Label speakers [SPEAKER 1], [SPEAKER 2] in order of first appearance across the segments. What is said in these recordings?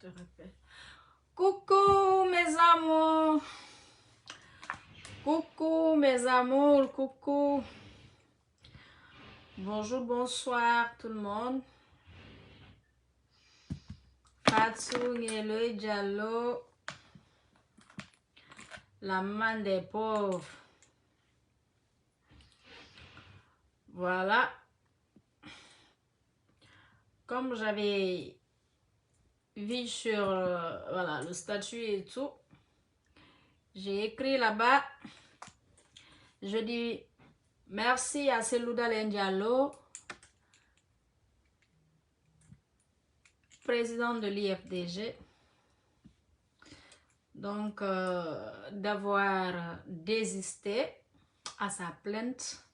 [SPEAKER 1] te rappelle. Coucou mes amours. Coucou mes amours, coucou. Bonjour, bonsoir tout le monde. Fatou Ngeloy Diallo, la main des pauvres. Voilà. Comme j'avais vu sur voilà, le statut et tout, j'ai écrit là-bas. Je dis merci à Cellou Dalein Diallo, président de l'IFDG, donc d'avoir désisté à sa plainte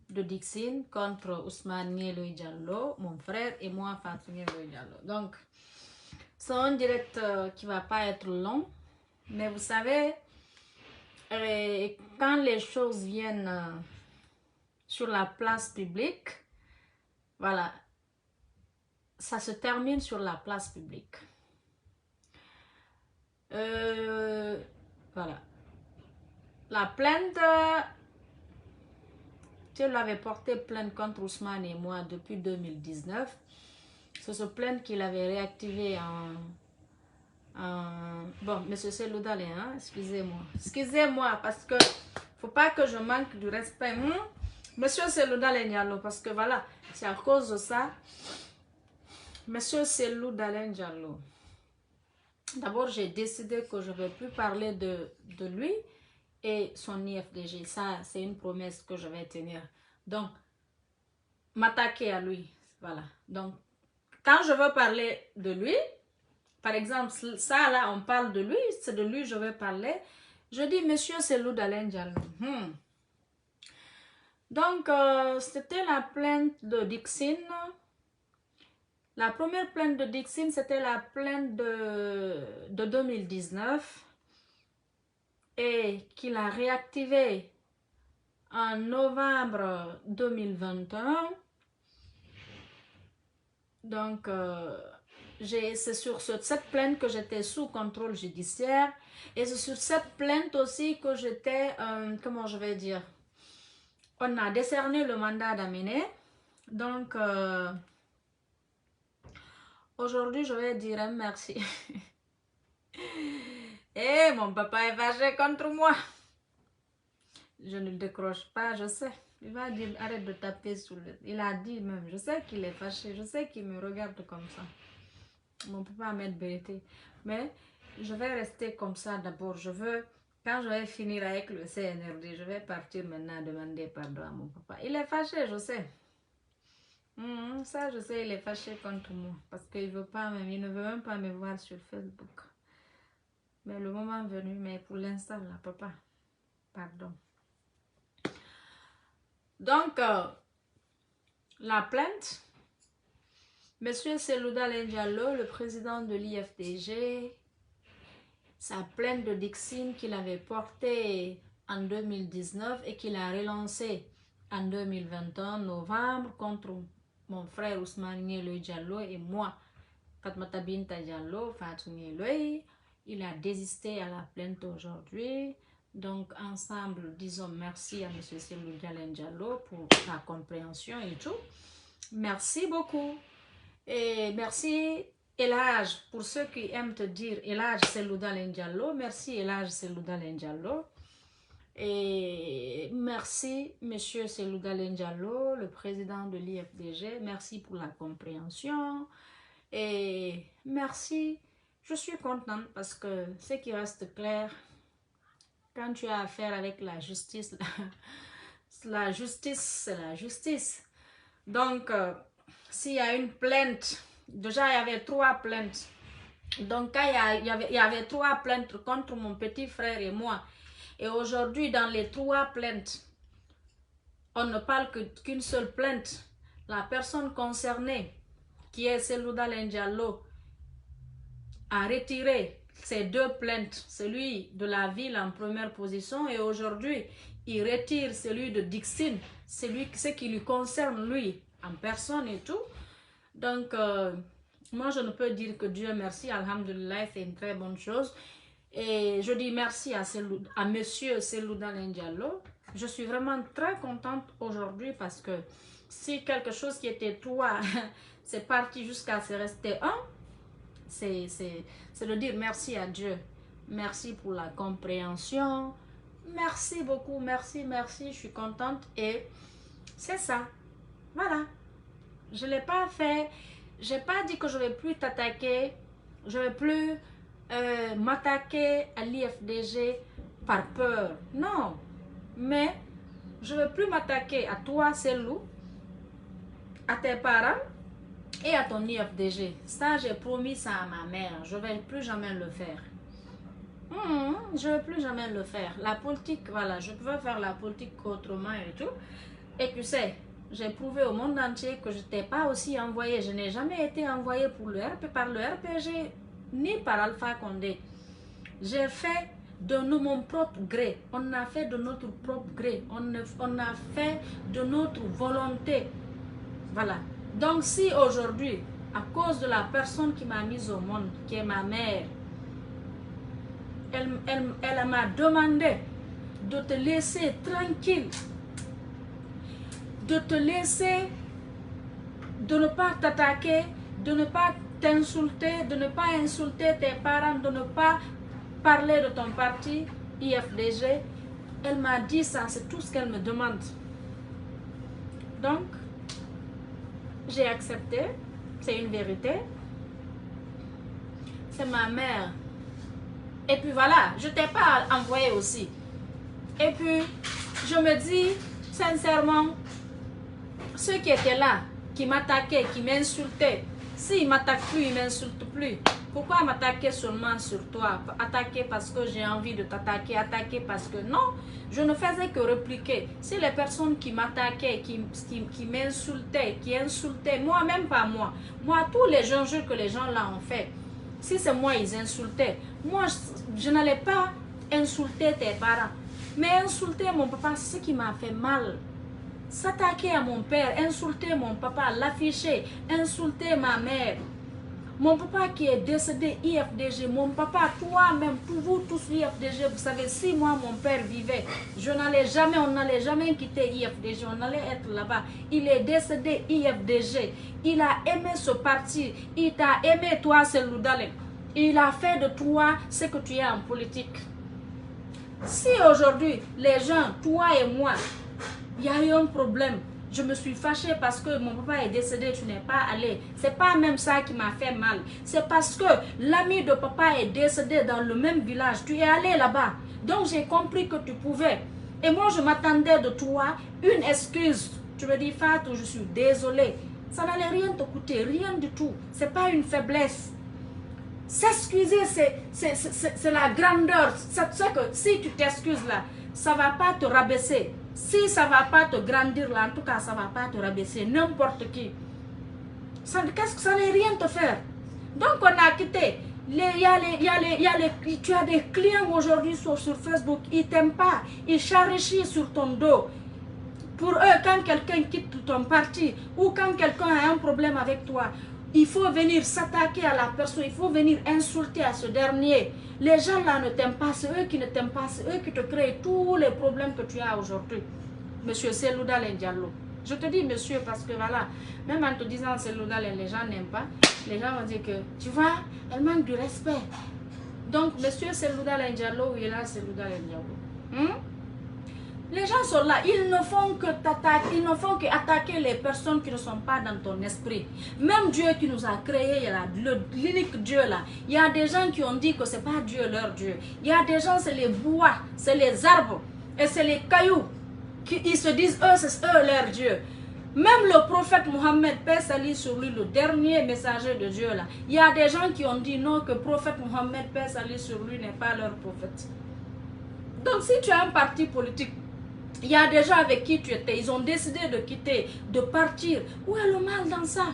[SPEAKER 1] de Dixine contre Ousmane Ngeloy Diallo, mon frère, et moi, Fatou Ngeloy Diallo. Donc, c'est un direct qui va pas être long, mais vous savez, quand les choses viennent sur la place publique, voilà, ça se termine sur la place publique. Voilà. La plainte, tu l'avais porté plainte contre Ousmane et moi depuis 2019. C'est ce plainte qu'il avait réactivé bon, monsieur Cellou Dalein, hein? Excusez-moi. Excusez-moi, parce que faut pas que je manque du respect. Monsieur Cellou Dalein Diallo, parce que voilà, c'est à cause de ça. Monsieur Cellou Dalein Diallo. D'abord, j'ai décidé que je ne vais plus parler de lui et son IFDG. Ça, c'est une promesse que je vais tenir. Donc, m'attaquer à lui. Voilà. Donc, quand je veux parler de lui, par exemple, ça là, on parle de lui, c'est de lui que je vais parler. Je dis, monsieur Cellou Dalein Diallo. Donc, c'était la plainte de Dixine. La première plainte de Dixine, c'était la plainte de 2019 et qu'il a réactivé en novembre 2021. Donc, c'est sur cette plainte que j'étais sous contrôle judiciaire et c'est sur cette plainte aussi que j'étais, comment je vais dire, on a décerné le mandat d'amener. Donc, aujourd'hui, je vais dire un merci. Et mon papa est fâché contre moi. Je ne le décroche pas, je sais. Il va dire, arrête de taper sur le... Il a dit même, je sais qu'il est fâché, je sais qu'il me regarde comme ça. Mon papa m'a vérité. Mais je vais rester comme ça d'abord. Je veux, quand je vais finir avec le CNRD, je vais partir maintenant demander pardon à mon papa. Il est fâché, je sais. Ça, je sais, il est fâché contre moi. Parce qu'il veut pas même, il ne veut même pas me voir sur Facebook. Mais le moment venu, mais pour l'instant, là, papa, pardon. Donc, la plainte, monsieur Cellou Dalein Diallo, le président de l'IFDG, sa plainte de Dixine qu'il avait portée en 2019 et qu'il a relancée en 2021, novembre, contre mon frère Ousmane Ngeloy Diallo et moi, Fatmata Binta Diallo, Fatou Ngeloy. Il a désisté à la plainte aujourd'hui. Donc, ensemble, disons merci à M. Cellou Dalein Diallo pour sa compréhension et tout. Merci beaucoup. Et merci Elhadj, pour ceux qui aiment te dire Elhadj Cellou Dalein Diallo. Merci Elhadj Cellou Dalein Diallo. Et merci M. Cellou Dalein Diallo, le président de l'IFDG. Merci pour la compréhension. Et merci. Je suis contente parce que ce qui reste clair, quand tu as affaire avec la justice, la justice, c'est la justice. Donc, s'il y a une plainte, déjà il y avait 3 plaintes. Donc, quand il y avait 3 plaintes contre mon petit frère et moi, et aujourd'hui, dans les 3 plaintes, on ne parle qu'une seule plainte. La personne concernée, qui est Cellou Dalein Diallo, a retiré ces 2 plaintes, celui de la ville en première position, et aujourd'hui, il retire celui de Dixine, ce qui lui concerne lui, en personne et tout. Donc, Moi, je ne peux dire que Dieu merci, alhamdulillah, c'est une très bonne chose. Et je dis merci à monsieur Selouda Diallo. Je suis vraiment très contente aujourd'hui parce que si quelque chose qui était toi, c'est parti jusqu'à se rester un, c'est de dire merci à Dieu. Merci pour la compréhension. Merci beaucoup, merci, merci. Je suis contente et c'est ça. Voilà. Je ne l'ai pas fait. Je n'ai pas dit que je ne vais plus t'attaquer. Je ne vais plus m'attaquer à l'IFDG par peur. Non. Mais je ne vais plus m'attaquer à toi, Selou, à tes parents et à ton IFDG. Ça, j'ai promis ça à ma mère. Je ne vais plus jamais le faire. Je ne vais plus jamais le faire. La politique, voilà, je peux faire la politique autrement et tout. Et tu sais, j'ai prouvé au monde entier que je n'étais pas aussi envoyée. Je n'ai jamais été envoyée par le RPG ni par Alpha Condé. J'ai fait de mon propre gré. On a fait de notre propre gré. On a fait de notre volonté. Voilà. Donc si aujourd'hui, à cause de la personne qui m'a mise au monde, qui est ma mère, elle m'a demandé de te laisser tranquille, de te laisser, de ne pas t'attaquer, de ne pas t'insulter, de ne pas insulter tes parents, de ne pas parler de ton parti IFDG. Elle m'a dit ça, c'est tout ce qu'elle me demande. Donc, j'ai accepté, c'est une vérité. C'est ma mère. Et puis voilà, je ne t'ai pas envoyé aussi. Et puis, je me dis, sincèrement, ceux qui étaient là, qui m'attaquaient, qui m'insultaient, s'ils ne m'attaquent plus, ils ne m'insultent plus. Pourquoi m'attaquer seulement sur toi? Attaquer parce que j'ai envie de t'attaquer, attaquer parce que non, je ne faisais que répliquer. Si les personnes qui m'attaquaient, qui m'insultaient, qui insultaient, moi, même pas moi, tous les enjeux que les gens là ont fait, si c'est moi, ils insultaient. Moi, je n'allais pas insulter tes parents. Mais insulter mon papa, c'est ce qui m'a fait mal. S'attaquer à mon père, insulter mon papa, l'afficher, insulter ma mère. Mon papa qui est décédé, IFDG, mon papa, toi-même, vous tous IFDG, vous savez, si moi, mon père vivait, on n'allait jamais quitter IFDG, on allait être là-bas. Il est décédé, IFDG. Il a aimé ce parti, il t'a aimé, toi, Selouda. Il a fait de toi ce que tu es en politique. Si aujourd'hui, les gens, toi et moi, il y a eu un problème, je me suis fâchée parce que mon papa est décédé, tu n'es pas allé. C'est pas même ça qui m'a fait mal. C'est parce que l'ami de papa est décédé dans le même village. Tu es allé là-bas. Donc j'ai compris que tu pouvais. Et moi je m'attendais de toi une excuse. Tu me dis, Fatou, je suis désolée. Ça n'allait rien te coûter, rien du tout. C'est pas une faiblesse. S'excuser, c'est la grandeur. C'est que si tu t'excuses là, ça ne va pas te rabaisser. Si ça ne va pas te grandir là, en tout cas, ça ne va pas te rabaisser. N'importe qui. Qu'est-ce que ça n'est rien te faire? Donc, on a quitté. Tu as des clients aujourd'hui sur Facebook. Ils ne t'aiment pas. Ils charrient sur ton dos. Pour eux, quand quelqu'un quitte ton parti ou quand quelqu'un a un problème avec toi, il faut venir s'attaquer à la personne, il faut venir insulter à ce dernier. Les gens là ne t'aiment pas, c'est eux qui ne t'aiment pas, c'est eux qui te créent tous les problèmes que tu as aujourd'hui. Monsieur Selouda Diallo. Je te dis monsieur parce que voilà, même en te disant Selouda, les gens n'aiment pas. Les gens vont dire que, tu vois, elle manque de respect. Donc, monsieur Selouda Diallo, il est là, Selouda Diallo. Les gens sont là, ils ne font que t'attaquer, ils ne font qu'attaquer les personnes qui ne sont pas dans ton esprit. Même Dieu qui nous a créés, l'unique Dieu là, il y a des gens qui ont dit que ce n'est pas Dieu leur Dieu. Il y a des gens, c'est les bois, c'est les arbres et c'est les cailloux. Ils se disent, eux, c'est eux leur Dieu. Même le prophète Mohammed, paix salut sur lui, le dernier messager de Dieu là, il y a des gens qui ont dit non, que le prophète Mohammed, paix salut sur lui, n'est pas leur prophète. Donc si tu as un parti politique, il y a des gens avec qui tu étais, ils ont décidé de quitter, de partir. Où est le mal dans ça?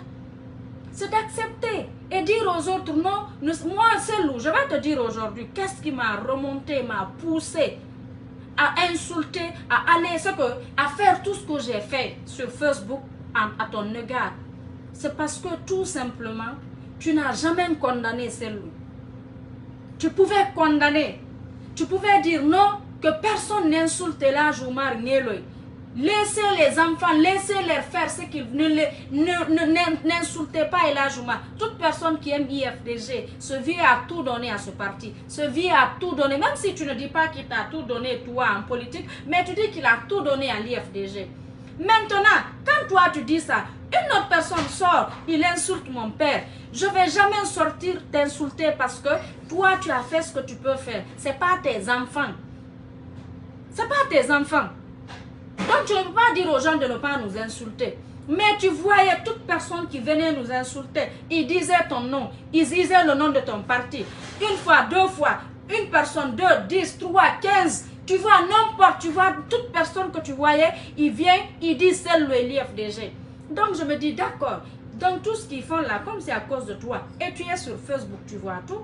[SPEAKER 1] C'est d'accepter et dire aux autres non. Moi, c'est loup. Je vais te dire aujourd'hui, qu'est-ce qui m'a remonté, m'a poussé à insulter, à aller, à faire tout ce que j'ai fait sur Facebook à ton égard. C'est parce que tout simplement, tu n'as jamais condamné celle-là. Tu pouvais condamner. Tu pouvais dire non, que personne n'insulte la Joumar Nieloy. Laissez les enfants, laissez-les faire ce qu'ils n'insultez pas la Joumar. Toute personne qui aime IFDG se vit à tout donner à ce parti, se vit à tout donner, même si tu ne dis pas qu'il t'a tout donné toi en politique, mais tu dis qu'il a tout donné à l'IFDG. Maintenant, quand toi tu dis ça, une autre personne sort, il insulte mon père. Je ne vais jamais sortir t'insulter parce que toi tu as fait ce que tu peux faire. Ce n'est pas tes enfants. Ce n'est pas tes enfants. Donc tu ne peux pas dire aux gens de ne pas nous insulter. Mais tu voyais toute personne qui venait nous insulter. Ils disaient ton nom. Ils disaient le nom de ton parti. Une fois, deux fois. Une personne, 2, 10, 3, 15. Tu vois n'importe, tu vois toute personne que tu voyais. Il vient, il dit c'est le l'IFDG. Donc je me dis d'accord. Donc tout ce qu'ils font là, comme c'est à cause de toi. Et tu es sur Facebook, tu vois tout.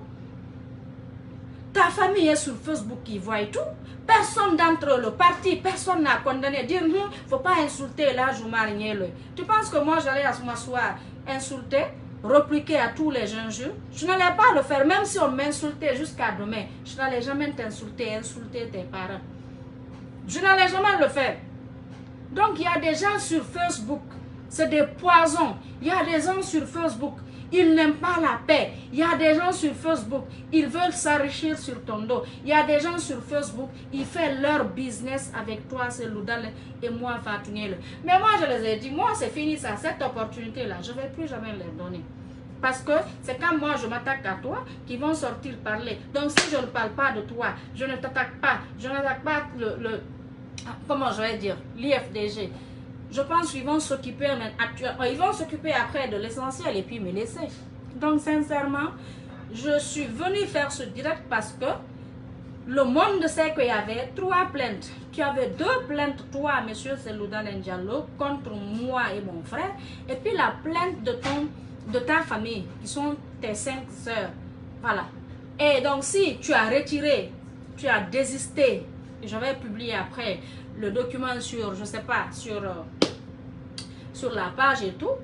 [SPEAKER 1] Ta famille est sur Facebook qui voit tout. Personne d'entre le parti, personne n'a condamné. Dire, il ne faut pas insulter là, tu penses que moi j'allais m'asseoir, insulter, répliquer à tous les injures? Je n'allais pas le faire, même si on m'insultait jusqu'à demain. Je n'allais jamais t'insulter, insulter tes parents. Je n'allais jamais le faire. Donc il y a des gens sur Facebook, c'est des poisons. Il y a des gens sur Facebook. Ils n'aiment pas la paix. Il y a des gens sur Facebook, ils veulent s'enrichir sur ton dos. Il y a des gens sur Facebook, ils font leur business avec toi, c'est Loudal et moi, Fatouniel. Mais moi, je les ai dit, moi, c'est fini ça, cette opportunité-là, je ne vais plus jamais les donner. Parce que c'est quand moi, je m'attaque à toi, qu'ils vont sortir parler. Donc, si je ne parle pas de toi, je ne t'attaque pas, je n'attaque pas comment je vais dire, l'IFDG. Je pense qu'ils vont s'occuper après de l'essentiel et puis me laisser. Donc sincèrement, je suis venue faire ce direct parce que le monde sait qu'il y avait 3 plaintes. Tu avais 2 plaintes, toi, monsieur Seloudan Ndiallo, contre moi et mon frère. Et puis la plainte de ta famille, qui sont tes 5 sœurs. Voilà. Et donc si tu as retiré, tu as désisté, je vais publier après le document sur, je sais pas, sur la page et tout,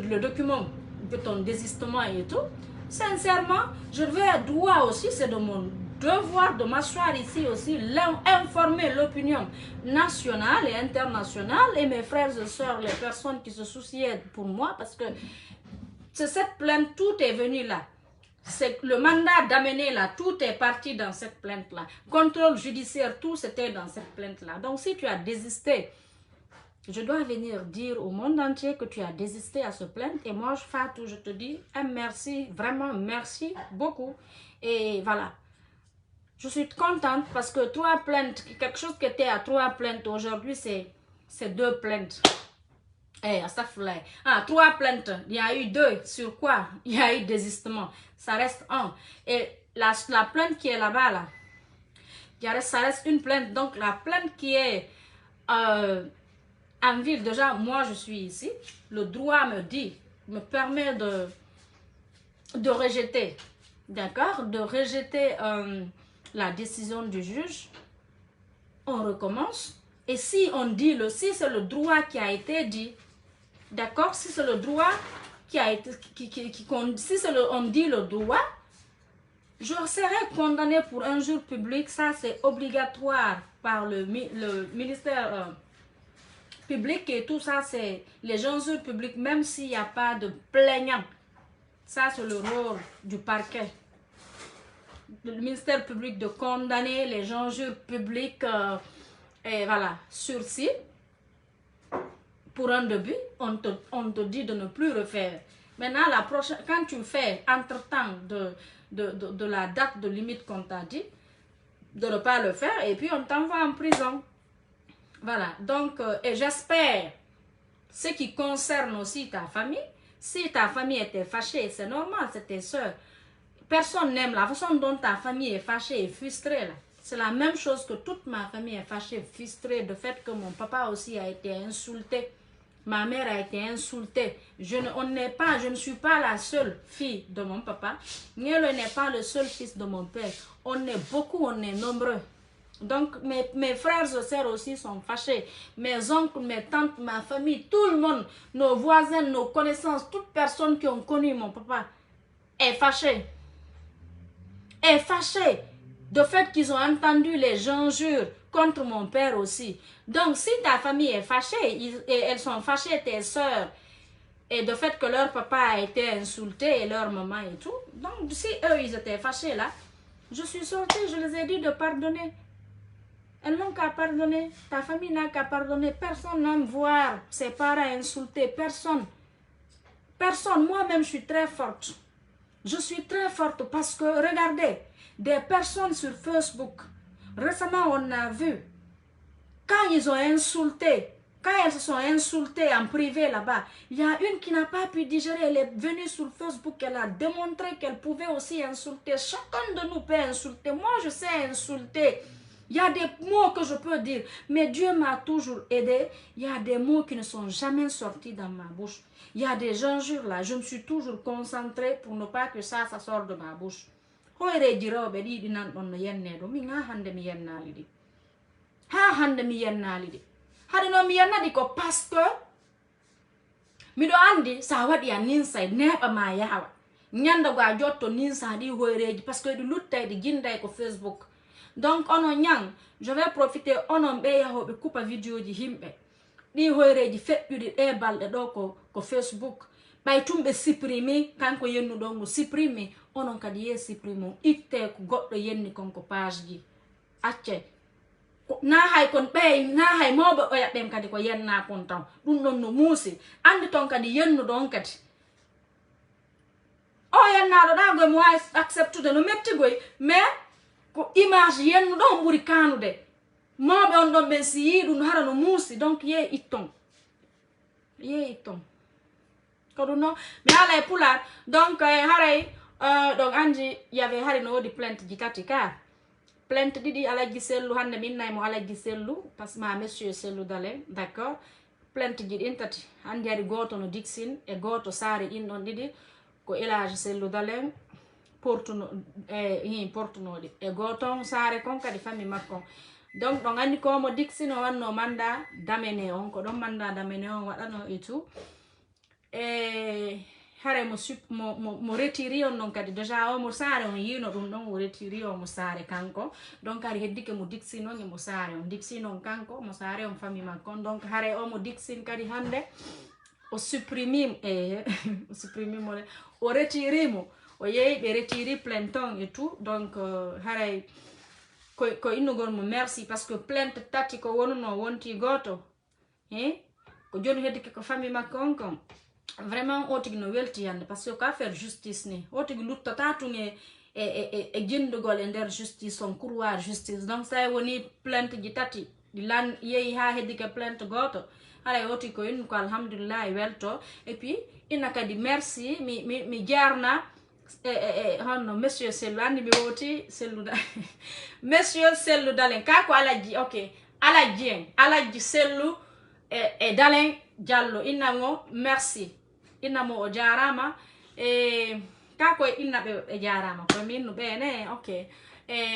[SPEAKER 1] le document de ton désistement et tout, sincèrement, je vais droit aussi, c'est de mon devoir de m'asseoir ici aussi, informer l'opinion nationale et internationale et mes frères et sœurs, les personnes qui se souciaient pour moi, parce que c'est cette plainte, tout est venu là. C'est le mandat d'amener là, tout est parti dans cette plainte-là. Contrôle judiciaire, tout c'était dans cette plainte-là. Donc si tu as désisté, je dois venir dire au monde entier que tu as désisté à ce plainte. Et moi, Fatou, je te dis un merci, vraiment merci beaucoup. Et voilà. Je suis contente parce que 3 plaintes, quelque chose qui était à 3 plaintes, aujourd'hui c'est 2 plaintes. Ça fait 3 plaintes, il y a eu 2, sur quoi? Il y a eu désistement, ça reste 1. Et la plainte qui est là-bas, là, ça reste une plainte. Donc la plainte qui est en ville, déjà, moi je suis ici, le droit me permet de rejeter, d'accord? De rejeter la décision du juge. On recommence. Et si on dit, si c'est le droit qui a été dit, d'accord, si c'est le droit qui a été, si on dit le droit, je serai condamné pour injure publique. Ça, c'est obligatoire par le ministère public et tout ça, c'est les injures publiques, même s'il n'y a pas de plaignant. Ça, c'est le rôle du parquet. Le ministère public de condamner les injures publiques et voilà, sursis. Pour un début, on te dit de ne plus refaire. Maintenant, la prochaine, quand tu fais entre-temps de la date de limite qu'on t'a dit, de ne pas le faire, et puis on t'envoie en prison. Voilà, donc, et j'espère, ce qui concerne aussi ta famille, si ta famille était fâchée, c'est normal, c'est tes soeurs. Personne n'aime la façon dont ta famille est fâchée et frustrée. C'est la même chose que toute ma famille est fâchée et frustrée, de fait que mon papa aussi a été insulté. Ma mère a été insultée. Je ne suis pas la seule fille de mon papa. Nielo n'est pas le seul fils de mon père. On est beaucoup, on est nombreux. Donc, mes frères et sœurs aussi sont fâchés. Mes oncles, mes tantes, ma famille, tout le monde, nos voisins, nos connaissances, toute personne qui ont connu mon papa est fâchée. Est fâchée de fait qu'ils ont entendu les injures contre mon père aussi. Donc, si ta famille est fâchée, et elles sont fâchées, tes sœurs, et de fait que leur papa a été insulté et leur maman et tout, donc si eux, ils étaient fâchés là, je suis sortie, je les ai dit de pardonner. Elles n'ont qu'à pardonner. Ta famille n'a qu'à pardonner. Personne n'aime voir ses parents insultés. Personne. Personne. Moi-même, je suis très forte. Je suis très forte parce que, regardez, des personnes sur Facebook, récemment, on a vu, quand ils ont insulté, quand elles se sont insultées en privé là-bas, il y a une qui n'a pas pu digérer. Elle est venue sur Facebook, elle a démontré qu'elle pouvait aussi insulter. Chacun de nous peut insulter. Moi, je sais insulter. Il y a des mots que je peux dire, mais Dieu m'a toujours aidé. Il y a des mots qui ne sont jamais sortis dans ma bouche. Il y a des injures là, je me suis toujours concentrée pour ne pas que ça sorte de ma bouche. Parce que mido andi sa wadi ya ninsa neba ma yawa nyanda gwa jotto ninsa di hoyreji parce que du luttay di ginday ko Facebook. Donc ono nyang je vais profiter onon be yahobe coupa vidéo ji himbe di hoyreji feddudi e balde do ko Facebook bay tumbe supprimer kanko yennu do ngo supprimer onon kadi ye supprimer itte ko goddo yenni konko page ji acce na hay kon be na hay mobe o yabem kadi ko yenna kon taw dum non no musi andi ton kadi yennu don kadi o yenna do da go mo accept de no metti goy mais ko image yennu do mburi kanude mobe on don ben si yidu no hara no musi donc ye itton ko do no mi ala e pulat donc haray donc anji yave hari no di plainte ji tati ka plainte didi alaji sellu hande minna mo alaji sellu parce ma monsieur sellu dale d'accord plainte ji din tati hande ari goto no dixine e goto sare in don didi ko elage sellu dale portuno portuno di e goto sare kon kadi fammi makko donc don andi ko mo dixine o wanno manda damene on ko don manda damene on wadano et tout hare mo retiri on non kadi déjà o mo sare on yino dum don o retiri o mo sare kanko donc ari heddike mo dixine on mo sare on dixine on kanko mo sare on famille makko donc hare o mo dixine kadi hande o supprime o supprime mo o retiri mo o yeyi be retiri plainton et tout donc hare ko innugol mo merci parce que plainte tati ko wonuno wonti goto ko joni heddike ko famille makko on kon vraiment otigi no welti yande parce que ka faire justice ni otigi luttata tunge e jindugol e der justice on couloir justice donc ça woni plainte ji tati di lan yeyi ha heddike plainte goto ala oti ko in ko alhamdulillah welto et puis ina kadi merci mi jarna honno monsieur Sellu andi mi woti Sellu monsieur Sellu Dalen ka ko alaji ok alaji Sellu e Dalen Diallo inamo merci inamo o jarama ka ko inna be jarama ko min no bene ok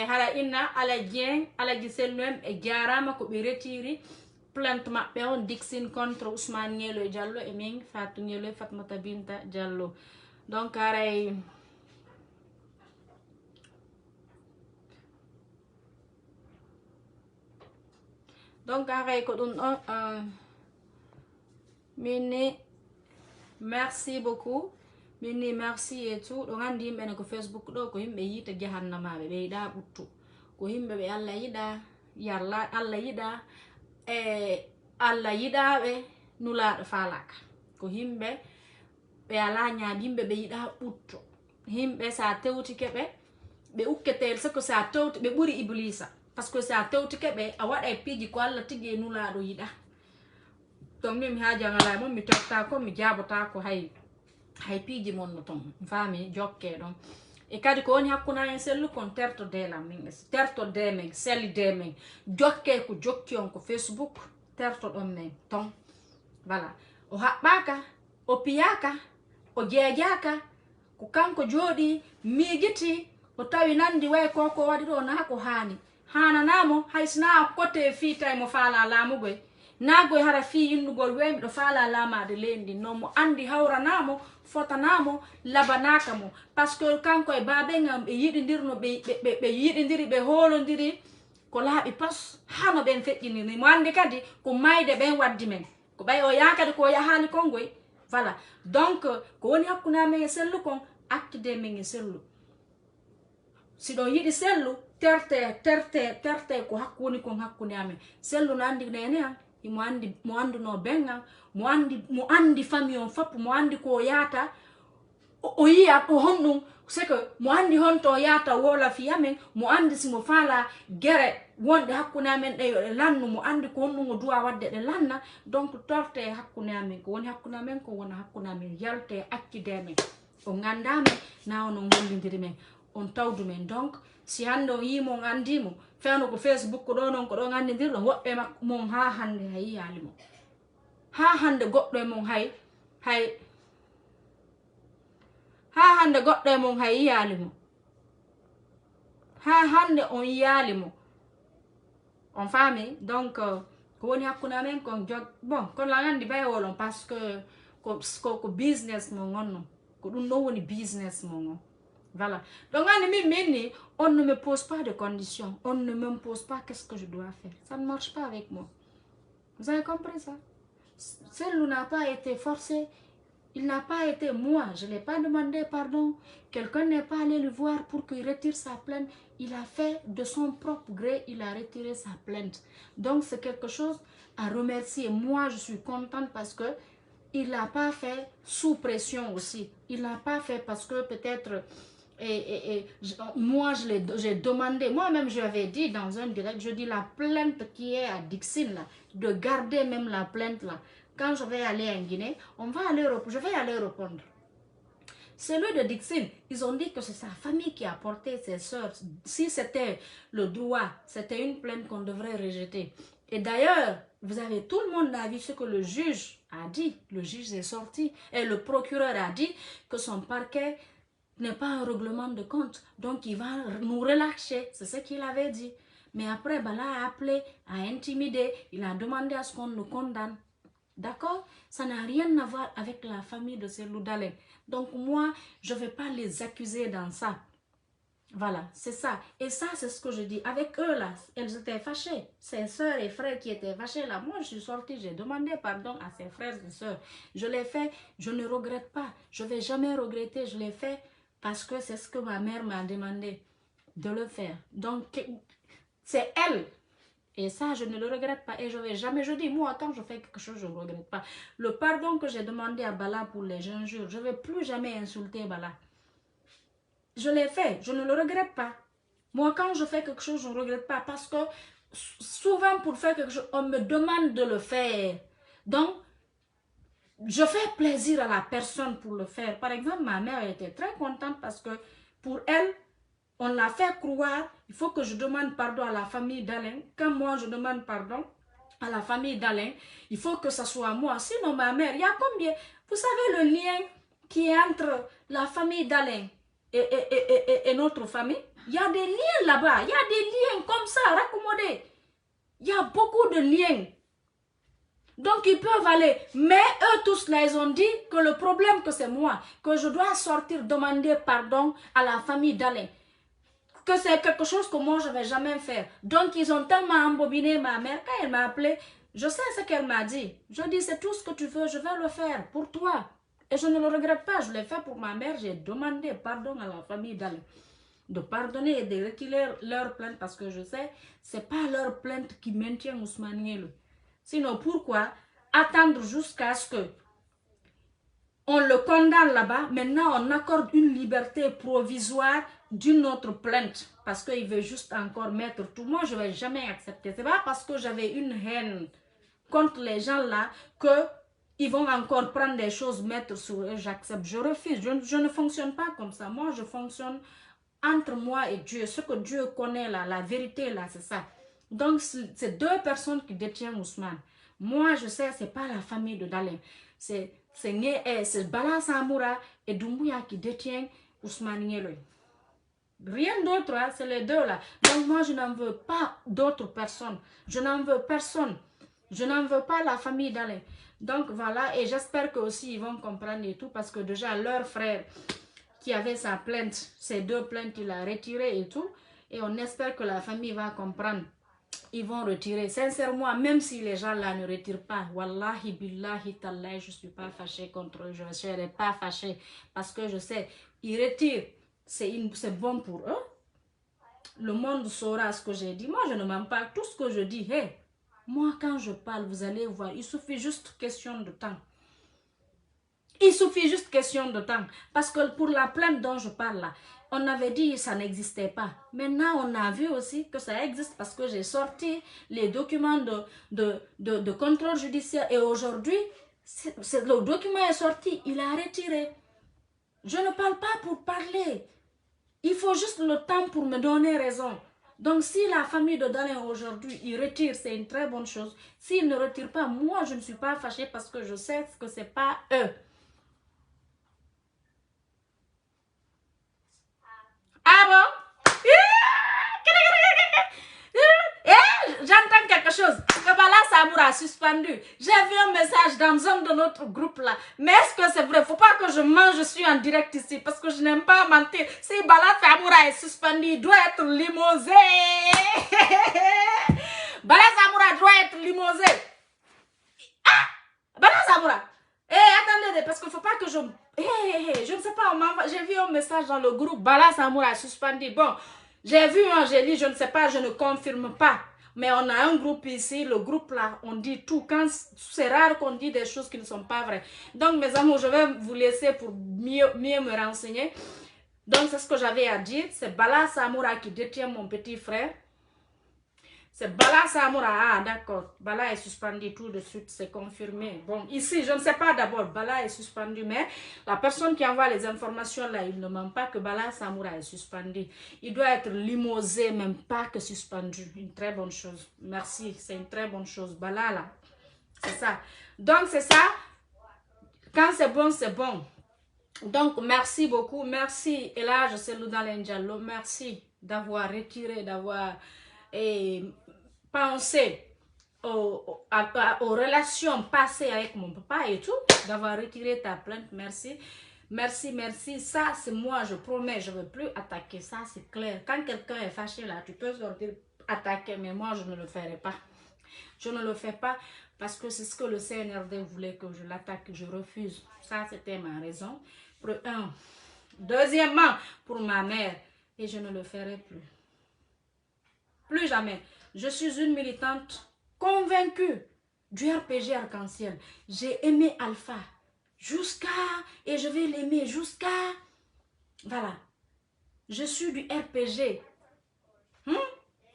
[SPEAKER 1] hala inna alaji Sellu e jarama ko be retiri plainte mabbe on dixine contre Ousmane Ngelo Diallo e min Fatou Ngelo Fatmata Binta Diallo donc aray ko dum mini merci beaucoup mini merci et tout do ngandi yimbe ko Facebook do ko yimbe yita jahannama be yida buttu ko yimbe be Allah yida yalla Allah yida Allah yida be nula falaka ko yimbe be ala nyaab yimbe be yida buttu yimbe sa tewti kebe be ukketel se ko sa tewti be buri iblisa parce que sa tewti kebe a wada piji ko Allah tigi nula do yida donc mi haja ngala mo mi tokka ko mi jabota ko hay piji mon no ton fami jokke don e kadi ko woni hakkuna en sellu kon terto de la min terto de men selli de men jokke ko jokki on ko Facebook terto don men ton voilà o habbaka o piyaka o jeejaka ko kanko jodi migiti o tawi nandi way ko wadi do na ko hani hana namo haisna kote fita mo fala lamu goy nagoy hara fi yindugol wemi do fala lama de lendi no mo andi hawra namo fota namo labanaka mo parce que kanko e babe ngam be yididirno be yidindiri be holondiri ko laabi pas hano ben feƴƴini ni mo andi kadi ko mayde ben waddi men ko bay o yakade ko yahali kongoy voilà donc ko woni hakkuna men e sellu kon actude men e sellu si do yidi sellu terte ko hakkuni kon hakkuni amen sellu no andi nene an mo andi no benga mo andi famille on fop mo andi ko yata o yiya ko honnum c'est que mo andi honto yata wola fi amen mo andi simo fala gere wonde hakkune amen de lannu mo andi ko honnum o duwa wadde de lanna donc torte hakkune amen ko woni hakkune amen ko wona hakkune amen yalte accide men o ngandame na on gollindiri men on tawdu men donc si hande o yimo andimo fewno ko Facebook ko do non ko do ngandidir do wobbe mon ha hande hay yalimo ha hande goddo e mon hay ha hande goddo e mon hay yalimo ha hande on yalimo on fami donc ko woni hakkuna men kon jog bon kon la ngandi bay wolon parce que ko business mo ngonno ko dum no woni business mo ngon voilà donc on ne me pose pas de conditions, on ne m'impose pas qu'est-ce que je dois faire, ça ne marche pas avec moi, vous avez compris ça? Celui n'a pas été forcé, il n'a pas été moi, je n'ai pas demandé pardon, quelqu'un n'est pas allé le voir pour qu'il retire sa plainte, il a fait de son propre gré, il a retiré sa plainte, donc c'est quelque chose à remercier. Moi je suis contente parce que il n'a pas fait sous pression aussi, il n'a pas fait parce que peut-être moi j'ai demandé, moi-même je l'avais dit dans un direct, je dis la plainte qui est à Dixine là, de garder même la plainte là, quand je vais aller en Guinée, je vais aller répondre. Celui de Dixine, ils ont dit que c'est sa famille qui a porté ses soeurs. Si c'était le droit, c'était une plainte qu'on devrait rejeter. Et d'ailleurs, vous avez tout le monde a vu ce que le juge a dit. Le juge est sorti et le procureur a dit que son parquet n'est pas un règlement de compte. Donc, il va nous relâcher. C'est ce qu'il avait dit. Mais après, Bala a appelé, a intimidé. Il a demandé à ce qu'on nous condamne. D'accord? Ça n'a rien à voir avec la famille de Cellou Dalein. Donc, moi, je ne vais pas les accuser dans ça. Voilà, c'est ça. Et ça, c'est ce que je dis. Avec eux, là, elles étaient fâchées. Ses soeurs et frères qui étaient fâchés, là, moi, je suis sortie, j'ai demandé pardon à ses frères et soeurs. Je l'ai fait, je ne regrette pas. Je ne vais jamais regretter, je l'ai fait parce que c'est ce que ma mère m'a demandé de le faire. Donc, c'est elle. Et ça, je ne le regrette pas. Et je vais jamais, je dis, moi, quand je fais quelque chose, je ne regrette pas. Le pardon que j'ai demandé à Bala pour les injures, je ne vais plus jamais insulter Bala. Je l'ai fait, je ne le regrette pas. Moi, quand je fais quelque chose, je ne regrette pas. Parce que souvent, pour faire quelque chose, on me demande de le faire. Donc, je fais plaisir à la personne pour le faire. Par exemple, ma mère était très contente parce que pour elle, on l'a fait croire, il faut que je demande pardon à la famille d'Alain. Quand moi, je demande pardon à la famille d'Alain, il faut que ça soit moi. Sinon, ma mère, il y a combien? Vous savez le lien qui est entre la famille d'Alain et notre famille? Il y a des liens là-bas. Il y a des liens comme ça, raccommodés. Il y a beaucoup de liens. Donc, ils peuvent aller. Mais eux tous là, ils ont dit que le problème, que c'est moi. Que je dois sortir, demander pardon à la famille d'Alain. Que c'est quelque chose que moi, je ne vais jamais faire. Donc, ils ont tellement embobiné ma mère. Quand elle m'a appelé, je sais ce qu'elle m'a dit. Je dis, c'est tout ce que tu veux, je vais le faire pour toi. Et je ne le regrette pas, je l'ai fait pour ma mère. J'ai demandé pardon à la famille d'Alain. De pardonner et de retirer leur plainte parce que je sais, ce n'est pas leur plainte qui maintient Ousmane Ngelo. Sinon, pourquoi attendre jusqu'à ce que on le condamne là-bas, maintenant on accorde une liberté provisoire d'une autre plainte parce qu'il veut juste encore mettre tout. Moi, je ne vais jamais accepter. Ce n'est pas parce que j'avais une haine contre les gens là qu'ils vont encore prendre des choses, mettre sur eux, j'accepte. Je refuse. Je ne fonctionne pas comme ça. Moi, je fonctionne entre moi et Dieu. Ce que Dieu connaît là, la vérité là, c'est ça. Donc, c'est deux personnes qui détiennent Ousmane. Moi, je sais, ce n'est pas la famille de Dalein. C'est Bala Samoura et Doumbouya qui détiennent Ousmane Ngelo. Rien d'autre, hein, c'est les deux là. Donc moi, je n'en veux pas d'autres personnes. Je n'en veux personne. Je n'en veux pas la famille d'Alain. Donc voilà, et j'espère que aussi ils vont comprendre et tout, parce que déjà leur frère qui avait sa plainte, ces deux plaintes, il a retiré et tout. Et on espère que la famille va comprendre. Ils vont retirer. Sincèrement, même si les gens là ne retirent pas, wallahi billahi tallahi, je ne suis pas fâchée contre eux. Je ne serai pas fâchée parce que je sais, ils retirent. C'est bon pour eux. Le monde saura ce que j'ai dit. Moi, je ne mens pas. Tout ce que je dis, hey, moi, quand je parle, vous allez voir, il suffit juste question de temps. Il suffit juste question de temps. Parce que pour la plainte dont je parle là, on avait dit que ça n'existait pas. Maintenant, on a vu aussi que ça existe parce que j'ai sorti les documents de contrôle judiciaire. Et aujourd'hui, le document est sorti, il a retiré. Je ne parle pas pour parler. Il faut juste le temps pour me donner raison. Donc, si la famille de Daniel aujourd'hui, il retire, c'est une très bonne chose. S'il ne retire pas, moi, je ne suis pas fâchée parce que je sais que ce n'est pas eux. Ah bon? J'entends quelque chose. Que Bala Samoura a suspendu. J'ai vu un message dans un de notre groupe là. Mais est-ce que c'est vrai? Faut pas que je mange, je suis en direct ici. Parce que je n'aime pas mentir. Si Bala Samoura est suspendu, il doit être limosé. Bala Samoura doit être limosé. Ah! Bala Samoura. Eh, attendez, parce qu'il faut pas que je... je ne sais pas, j'ai vu un message dans le groupe. Bala Samoura a suspendu. Bon, j'ai vu, j'ai lu, je ne sais pas, je ne confirme pas. Mais on a un groupe ici, le groupe là, on dit tout. C'est rare qu'on dit des choses qui ne sont pas vraies. Donc, mes amours, je vais vous laisser pour mieux me renseigner. Donc, c'est ce que j'avais à dire. C'est Bala Samoura qui détient mon petit frère. C'est Bala Samoura. Ah, d'accord. Bala est suspendu tout de suite, c'est confirmé. Bon, ici, je ne sais pas d'abord. Bala est suspendu, mais la personne qui envoie les informations là, il ne ment pas que Bala Samoura est suspendu. Il doit être limosé, même pas que suspendu. Une très bonne chose. Merci, c'est une très bonne chose. Bala là, c'est ça. Donc, c'est ça. Quand c'est bon, c'est bon. Donc, merci beaucoup. Merci. Et là, je salue dans l'Indialo. Merci d'avoir retiré, d'avoir pensé aux relations passées avec mon papa et tout, d'avoir retiré ta plainte. Merci. Merci, merci. Ça, c'est moi, je promets, je ne veux plus attaquer. Ça, c'est clair. Quand quelqu'un est fâché là, tu peux sortir attaquer, mais moi, je ne le ferai pas. Je ne le fais pas parce que c'est ce que le CNRD voulait que je l'attaque. Je refuse. Ça, c'était ma raison. Pour un. Deuxièmement, pour ma mère. Et je ne le ferai plus. Plus jamais. Je suis une militante convaincue du RPG Arc-en-Ciel. J'ai aimé Alpha jusqu'à... Et je vais l'aimer jusqu'à... Voilà. Je suis du RPG.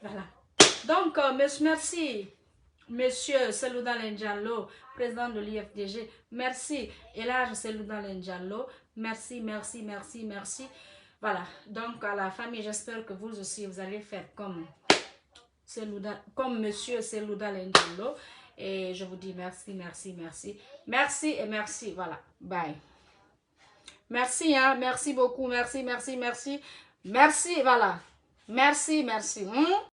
[SPEAKER 1] Voilà. Donc, merci, Monsieur Selouda Lendialo, président de l'IFDG. Merci, Elage Selouda Lendialo. Merci, merci, merci, merci. Voilà. Donc, à la famille, j'espère que vous aussi, vous allez faire comme Monsieur Selouda Lendialo. Et je vous dis merci, merci, merci. Merci et merci. Voilà. Bye. Merci, hein. Merci beaucoup. Merci, merci, merci. Merci, voilà. Merci, merci.